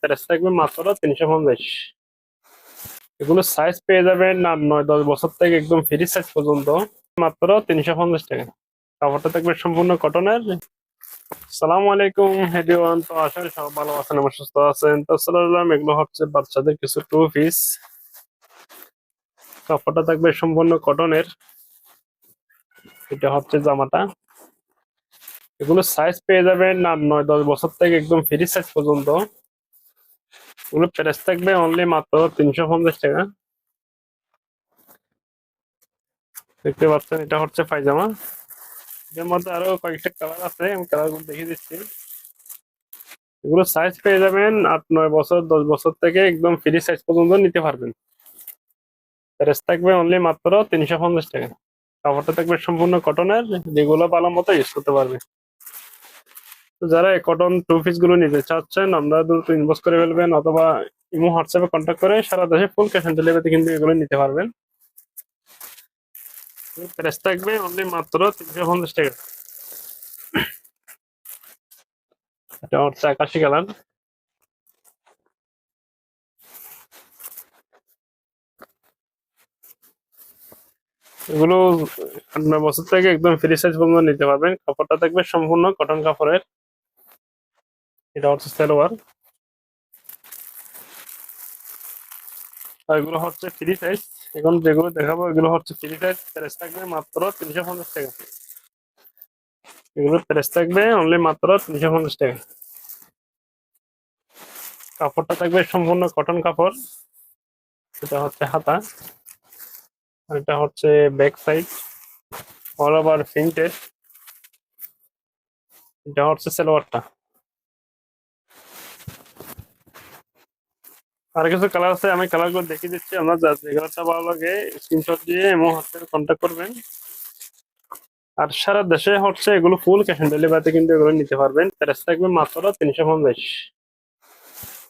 Price থাকবে মাত্র 350। এগুলো সাইজ পেয়ে যাবেন আর 9-10 বছর থেকে একদম ফ্রি সাইজ পর্যন্ত মাত্র 350 টাকা। কাপড়টা থাকবে সম্পূর্ণ কটনের। সালামু আলাইকুম এভরিওয়ান, তো আশা করি সবাই ভালো আছেন এবং সুস্থ আছেন। তো সালাম, এগুলো হচ্ছে বাচ্চাদের কিছু টু পিস। কাপড়টা থাকবে সম্পূর্ণ কটনের। এটা হচ্ছে জামাটা। এগুলো সাইজ পেয়ে যাবেন আর 9-10 বছর থেকে একদম ফ্রি সাইজ পর্যন্ত। এগুলো প্রাইস থাকবে অনলি মাত্র 350 টাকা। দেখতে পাচ্ছেন এটা হচ্ছে পায়জামা। এর মধ্যে আরো কয়েকটা কালার আছে, আমি কালারগুলো দেখিয়ে দিচ্ছি। এগুলো সাইজ পেয়ে যাবেন 8-9 বছর 10 বছর থেকে একদম ফ্রি সাইজ পর্যন্ত নিতে পারবেন। প্রাইস থাকবে অনলি মাত্র 350 টাকা। কাপড়টা থাকবে সম্পূর্ণ কটনের, যেগুলো ভালো মতো ইউজ করতে পারবে। তো যারা এই কটন টু পিস গুলো নিতে চাচ্ছেন, আমরা দ্রুত ইনবক্স করে ফেলবেন অথবা ইমো হোয়াটসঅ্যাপে কন্ট্যাক্ট করে সারা দেশে ফুল ক্যাশ অন ডেলিভারিতে কিন্তু এগুলো নিতে পারবেন। প্রাইস থাকবে অনলি মাত্র 350 টাকা। এটা হচ্ছে আকাশি কালার। এগুলো 8-9 বছর থেকে একদম ফ্রি সাইজ পর্যন্ত নিতে পারবেন। কাপড়টা থাকবে সম্পূর্ণ কটন কাপড়ের। এটা হচ্ছে সালোয়ার, আর এগুলো হচ্ছে ফ্রি সাইজ। এখন যেগুলো দেখাবো এগুলো হচ্ছে ফ্রি সাইজ। প্রাইস থাকবে মাত্র 350 টাকা। এগুলো প্রাইস থাকবে অনলি মাত্র 350 টাকা। কাপড়টা থাকবে সম্পূর্ণ কটন কাপড়। এটা হচ্ছে হাতা, আর এটা হচ্ছে back side, all over printed. এটা হচ্ছে সালোয়ারটা। আর কিছু কালার আছে, আমি কালার গুলো দেখিয়ে দিচ্ছি। আমরা যা যে কালারটা ভালো লাগে স্ক্রিনশট দিয়ে এমন হচ্ছে কন্ট্যাক্ট করবেন। আর সারা দেশে হচ্ছে এগুলো ফুল ক্যাশ অন ডেলিভারিতে কিন্তু এগুলো নিতে পারবেন। প্রাইস থাকবে মাত্র 350।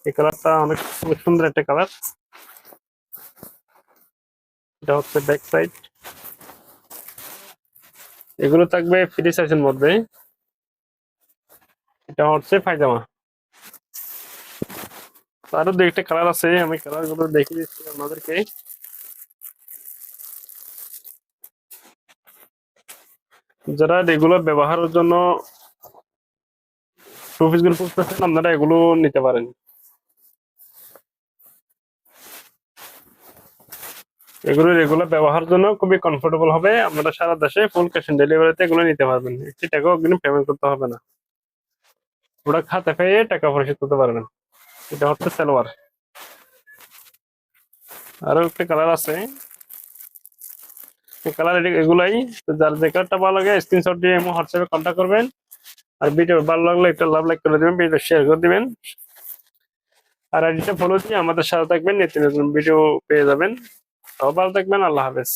এই কালারটা অনেক অনেক সুন্দর একটা কালার। এটা হচ্ছে ব্যাক সাইড। এগুলো থাকবে ফ্রি সাইজের মধ্যে। এটা হচ্ছে পায়জামা। তো আরো দু একটা কালার আছে, আমি কালার গুলো দেখিয়ে দিচ্ছি আপনাদেরকে। যারা রেগুলার ব্যবহারের জন্য টু পিস গুলো খুঁজতেছেন, আপনারা এগুলো নিতে পারেন। এগুলো রেগুলার ব্যবহারের জন্য খুবই কমফোর্টেবল হবে। আপনারা সারা দেশে ফুল ক্যাশ অন ডেলিভারিতে এগুলো নিতে পারবেন। একটি টাকাও অগ্রিম পেমেন্ট করতে হবে না। প্রোডাক্ট হাতে পেয়ে টাকা পরিশোধ করতে পারবেন। এটা হচ্ছে সালোয়ার। আরো একটা কালার আছে, এই কালার এগুলাই। তো যার যে কালারটা ভালো লাগে স্ক্রিনশট দিয়ে এমন হোয়াটসঅ্যাপে কন্ট্যাক্ট করবেন। আর ভিডিও ভালো লাগলে একটা লাভ লাইক করে দিবেন, ভিডিও শেয়ার করে দিবেন। আর আইডিটা ফলো দিয়ে আমাদের সাথে থাকবেন, নিত্য নতুন ভিডিও পেয়ে যাবেন। সবাই ভালো থাকবেন, আল্লাহ হাফেজ।